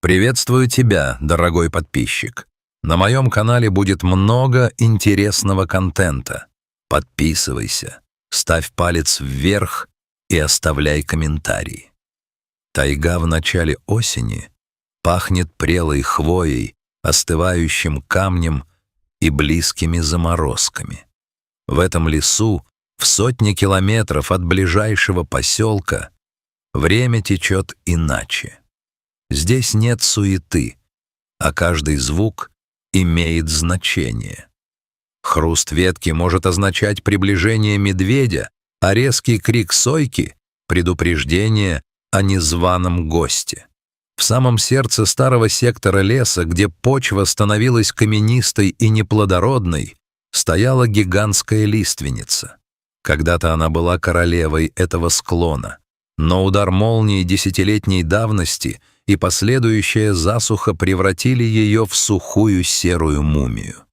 Приветствую тебя, дорогой подписчик. На моем канале будет много интересного контента. Подписывайся, ставь палец вверх и оставляй комментарии. Тайга в начале осени пахнет прелой хвоей, остывающим камнем и близкими заморозками. В этом лесу, в сотни километров от ближайшего поселка, время течет иначе. Здесь нет суеты, а каждый звук имеет значение. Хруст ветки может означать приближение медведя, а резкий крик сойки — предупреждение о незваном госте. В самом сердце старого сектора леса, где почва становилась каменистой и неплодородной, стояла гигантская лиственница. Когда-то она была королевой этого склона, но удар молнии десятилетней давности и последующая засуха превратили ее в сухую серую мумию.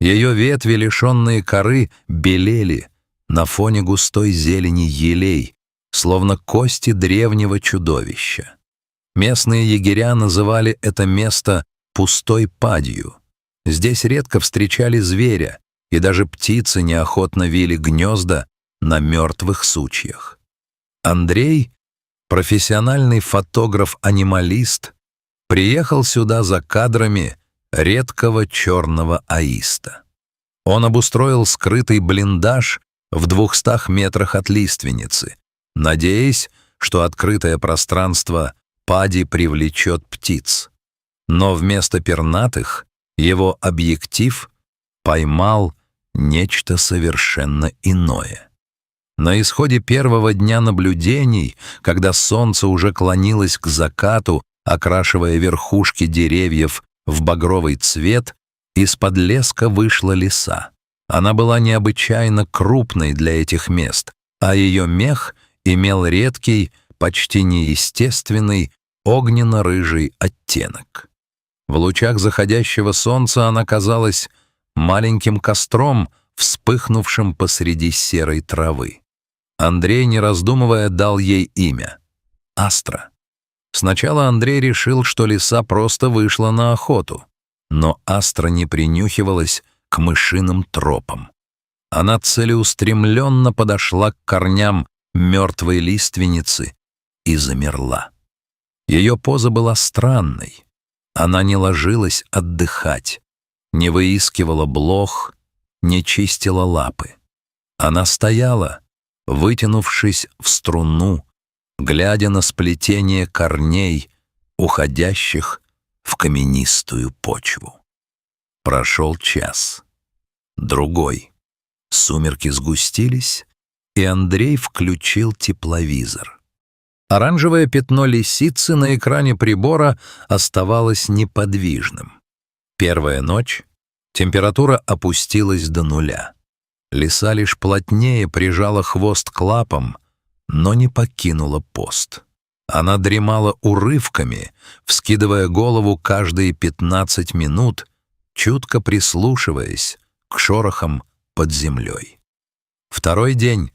Ее ветви, лишенные коры, белели на фоне густой зелени елей, словно кости древнего чудовища. Местные егеря называли это место пустой падью. Здесь редко встречали зверя, и даже птицы неохотно вили гнезда на мертвых сучьях. Андрей, профессиональный фотограф-анималист, приехал сюда за кадрами редкого черного аиста. Он обустроил скрытый блиндаж в 200 метрах от лиственницы, надеясь, что открытое пространство пади привлечет птиц. Но вместо пернатых его объектив поймал нечто совершенно иное. На исходе первого дня наблюдений, когда солнце уже клонилось к закату, окрашивая верхушки деревьев в багровый цвет, из-под леска вышла лиса. Она была необычайно крупной для этих мест, а ее мех имел редкий, почти неестественный, огненно-рыжий оттенок. В лучах заходящего солнца она казалась маленьким костром, вспыхнувшим посреди серой травы. Андрей, не раздумывая, дал ей имя — Астра. Сначала Андрей решил, что лиса просто вышла на охоту, но Астра не принюхивалась к мышиным тропам. Она целеустремленно подошла к корням мертвой лиственницы и замерла. Ее поза была странной. Она не ложилась отдыхать, не выискивала блох, не чистила лапы. Она стояла, вытянувшись в струну, глядя на сплетение корней, уходящих в каменистую почву. Прошел час, другой. Сумерки сгустились, и Андрей включил тепловизор. Оранжевое пятно лисицы на экране прибора оставалось неподвижным. Первая ночь, температура опустилась до 0. Лиса лишь плотнее прижала хвост к лапам, но не покинула пост. Она дремала урывками, вскидывая голову каждые 15 минут, чутко прислушиваясь к шорохам под землей. Второй день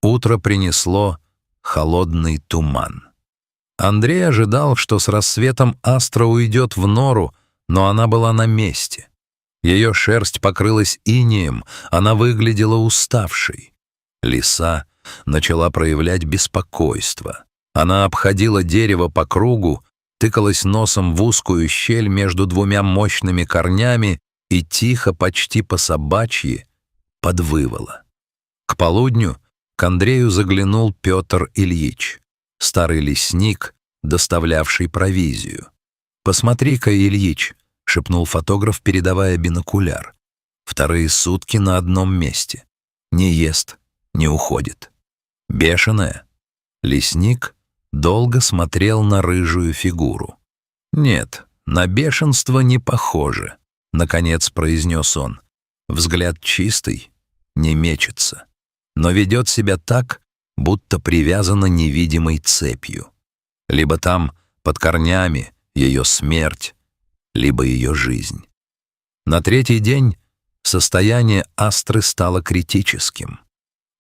утро принесло холодный туман. Андрей ожидал, что с рассветом Астра уйдет в нору, но она была на месте. Ее шерсть покрылась инеем, она выглядела уставшей. Лиса начала проявлять беспокойство. Она обходила дерево по кругу, тыкалась носом в узкую щель между 2 мощными корнями и тихо, почти по-собачьи, подвывала. К полудню к Андрею заглянул Петр Ильич, старый лесник, доставлявший провизию. «Посмотри-ка, Ильич», — шепнул фотограф, передавая бинокуляр. «Вторые сутки на одном месте. Не ест, не уходит. Бешеная». Лесник долго смотрел на рыжую фигуру. «Нет, на бешенство не похоже», — наконец произнес он. «Взгляд чистый, не мечется, но ведет себя так, будто привязана невидимой цепью. Либо там, под корнями, ее смерть, либо ее жизнь». На 3-й день состояние Астры стало критическим.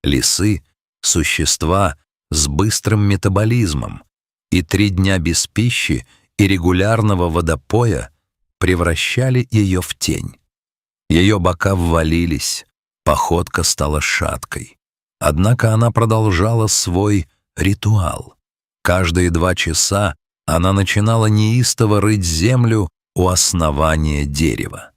Лисы — существа с быстрым метаболизмом, и 3 дня без пищи и регулярного водопоя превращали ее в тень. Ее бока ввалились, походка стала шаткой. Однако она продолжала свой ритуал. Каждые 2 часа она начинала неистово рыть землю у основания дерева.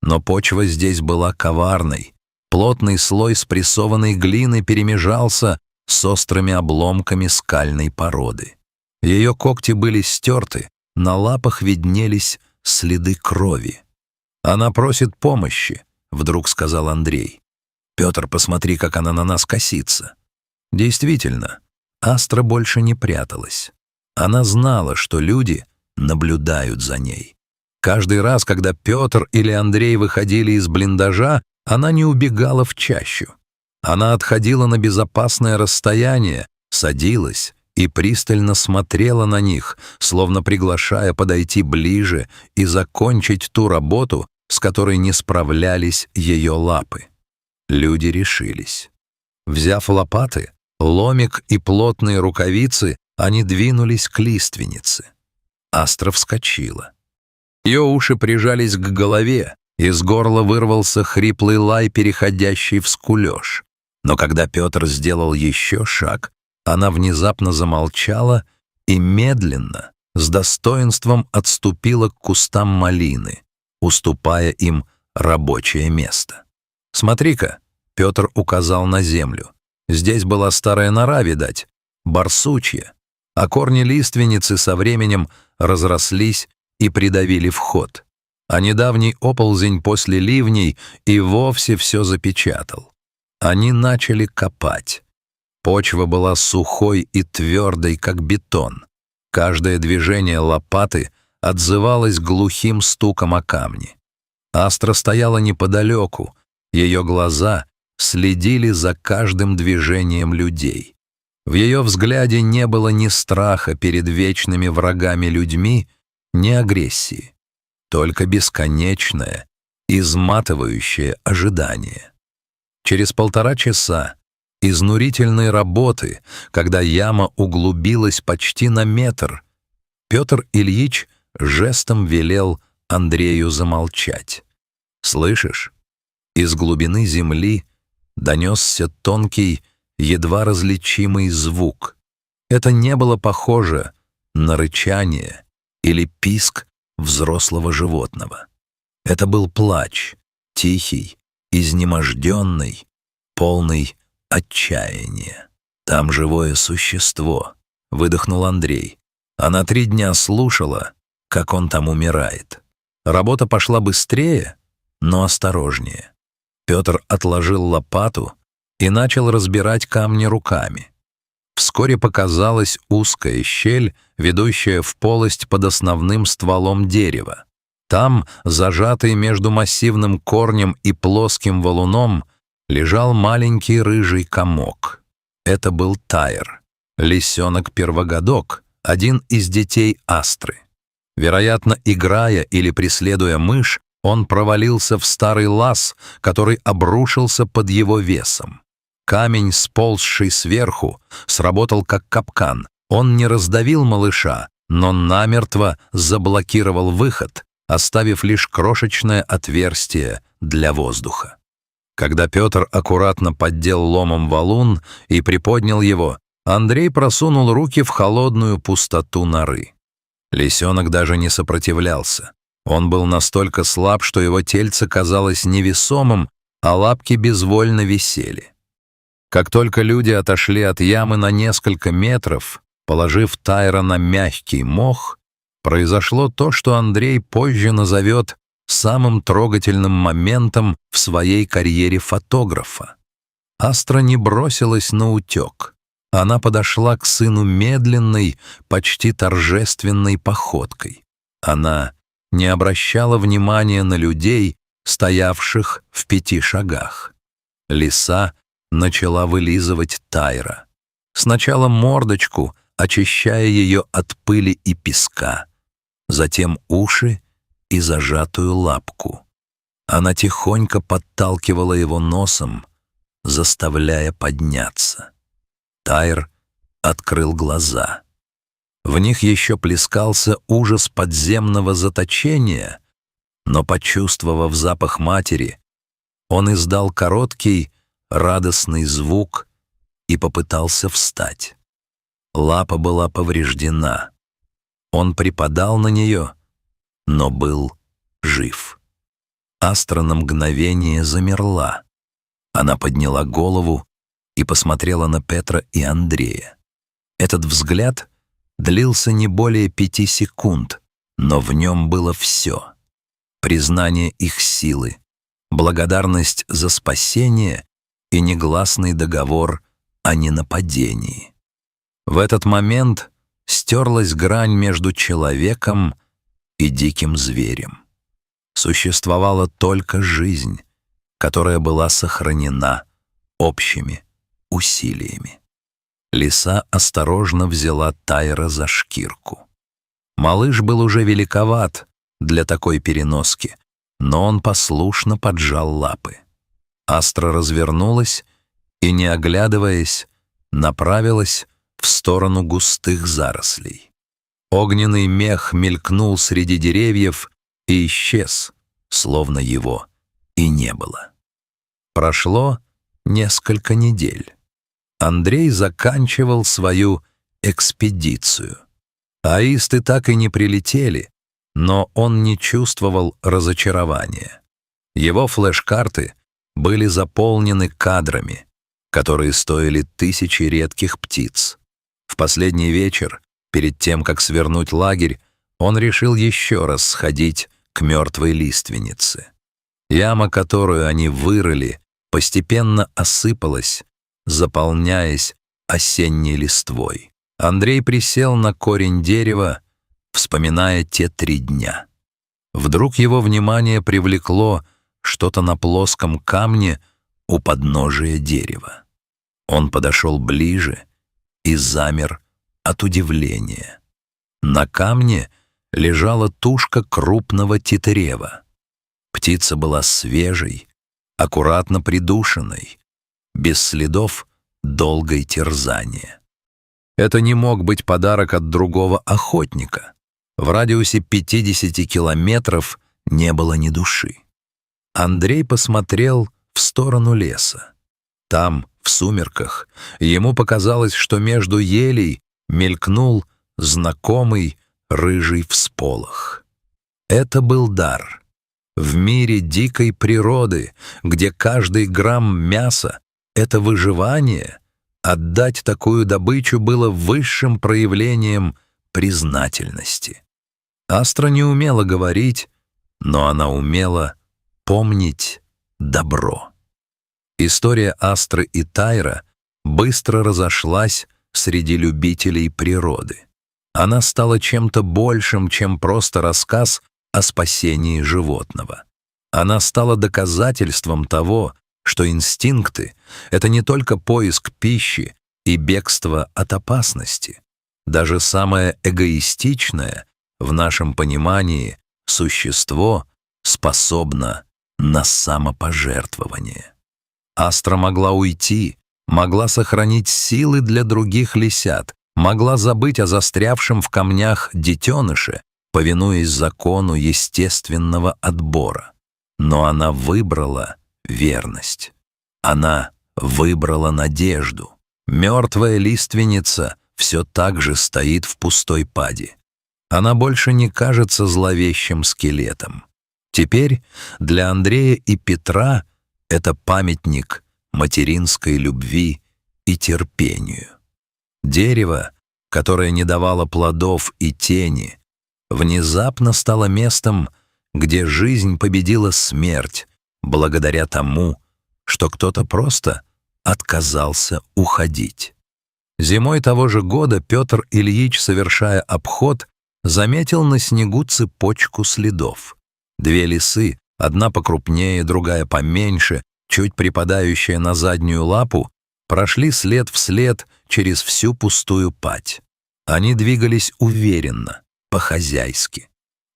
Но почва здесь была коварной. Плотный слой спрессованной глины перемежался с острыми обломками скальной породы. Ее когти были стерты, на лапах виднелись следы крови. «Она просит помощи», — вдруг сказал Андрей. «Петр, посмотри, как она на нас косится». Действительно, Астра больше не пряталась. Она знала, что люди наблюдают за ней. Каждый раз, когда Петр или Андрей выходили из блиндажа, она не убегала в чащу. Она отходила на безопасное расстояние, садилась и пристально смотрела на них, словно приглашая подойти ближе и закончить ту работу, с которой не справлялись ее лапы. Люди решились. Взяв лопаты, ломик и плотные рукавицы, они двинулись к лиственнице. Астра вскочила. Ее уши прижались к голове, из горла вырвался хриплый лай, переходящий в скулёж. Но когда Петр сделал еще шаг, она внезапно замолчала и медленно, с достоинством отступила к кустам малины, уступая им рабочее место. «Смотри-ка», — Петр указал на землю, — «здесь была старая нора, видать, барсучья, а корни лиственницы со временем разрослись и придавили вход, а недавний оползень после ливней и вовсе все запечатал. Они начали копать. Почва была сухой и твердой, как бетон. Каждое движение лопаты отзывалось глухим стуком о камни. Астра стояла неподалеку, ее глаза следили за каждым движением людей. В ее взгляде не было ни страха перед вечными врагами-людьми, ни агрессии, только бесконечное, изматывающее ожидание. Через 1,5 часа изнурительной работы, когда яма углубилась почти на метр, Петр Ильич жестом велел Андрею замолчать. «Слышишь?» Из глубины земли донесся тонкий, едва различимый звук. Это не было похоже на рычание или писк взрослого животного. Это был плач, тихий, изнеможденный, полный отчаяния. «Там живое существо», — выдохнул Андрей. Она 3 дня слушала, как он там умирает. Работа пошла быстрее, но осторожнее. Петр отложил лопату и начал разбирать камни руками. Вскоре показалась узкая щель, ведущая в полость под основным стволом дерева. Там, зажатый между массивным корнем и плоским валуном, лежал маленький рыжий комок. Это был Тайр, лисенок-первогодок, один из детей Астры. Вероятно, играя или преследуя мышь, он провалился в старый лаз, который обрушился под его весом. Камень, сползший сверху, сработал как капкан. Он не раздавил малыша, но намертво заблокировал выход, оставив лишь крошечное отверстие для воздуха. Когда Петр аккуратно поддел ломом валун и приподнял его, Андрей просунул руки в холодную пустоту норы. Лисенок даже не сопротивлялся. Он был настолько слаб, что его тельце казалось невесомым, а лапки безвольно висели. Как только люди отошли от ямы на несколько метров, положив Тайра на мягкий мох, произошло то, что Андрей позже назовет самым трогательным моментом в своей карьере фотографа. Астра не бросилась наутек. Она подошла к сыну медленной, почти торжественной походкой. Она не обращала внимания на людей, стоявших в 5 шагах. Лиса начала вылизывать Тайра. Сначала мордочку, очищая ее от пыли и песка, затем уши и зажатую лапку. Она тихонько подталкивала его носом, заставляя подняться. Тайр открыл глаза. В них еще плескался ужас подземного заточения, но, почувствовав запах матери, он издал короткий, радостный звук и попытался встать. Лапа была повреждена. Он припадал на нее, но был жив. Астра на мгновение замерла. Она подняла голову и посмотрела на Петра и Андрея. Этот взгляд длился не более 5 секунд, но в нем было все. Признание их силы, благодарность за спасение и негласный договор о ненападении. В этот момент стерлась грань между человеком и диким зверем. Существовала только жизнь, которая была сохранена общими усилиями. Лиса осторожно взяла Тайра за шкирку. Малыш был уже великоват для такой переноски, но он послушно поджал лапы. Астра развернулась и, не оглядываясь, направилась в сторону густых зарослей. Огненный мех мелькнул среди деревьев и исчез, словно его и не было. Прошло несколько недель. Андрей заканчивал свою экспедицию. Аисты так и не прилетели, но он не чувствовал разочарования. Его флеш-карты были заполнены кадрами, которые стоили 1000 редких птиц. В последний вечер, перед тем, как свернуть лагерь, он решил еще раз сходить к мертвой лиственнице. Яма, которую они вырыли, постепенно осыпалась, заполняясь осенней листвой. Андрей присел на корень дерева, вспоминая те 3 дня. Вдруг его внимание привлекло что-то на плоском камне у подножия дерева. Он подошел ближе и замер от удивления. На камне лежала тушка крупного тетерева. Птица была свежей, аккуратно придушенной, без следов долгой терзания. Это не мог быть подарок от другого охотника. В радиусе 50 километров не было ни души. Андрей посмотрел в сторону леса. Там, в сумерках, ему показалось, что между елей мелькнул знакомый рыжий всполох. Это был дар. В мире дикой природы, где каждый грамм мяса — это выживание, отдать такую добычу было высшим проявлением признательности. Астра не умела говорить, но она умела помнить добро. История Астры и Тайра быстро разошлась среди любителей природы. Она стала чем-то большим, чем просто рассказ о спасении животного. Она стала доказательством того, что инстинкты — это не только поиск пищи и бегство от опасности. Даже самое эгоистичное, в нашем понимании, существо способно на самопожертвование. Астра могла уйти, могла сохранить силы для других лисят, могла забыть о застрявшем в камнях детеныше, повинуясь закону естественного отбора. Но она выбрала верность. Она выбрала надежду. Мертвая лиственница все так же стоит в пустой пади. Она больше не кажется зловещим скелетом. Теперь для Андрея и Петра это памятник материнской любви и терпению. Дерево, которое не давало плодов и тени, внезапно стало местом, где жизнь победила смерть, благодаря тому, что кто-то просто отказался уходить. Зимой того же года Петр Ильич, совершая обход, заметил на снегу цепочку следов. 2 лисы, одна покрупнее, другая поменьше, чуть припадающая на заднюю лапу, прошли след в след через всю пустую падь. Они двигались уверенно, по-хозяйски.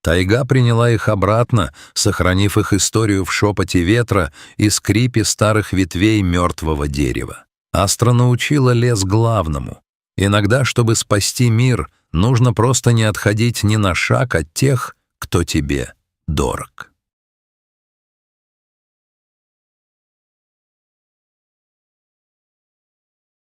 Тайга приняла их обратно, сохранив их историю в шепоте ветра и скрипе старых ветвей мертвого дерева. Астра научила лес главному. Иногда, чтобы спасти мир, Нужно просто не отходить ни на шаг от тех, кто тебе дорог.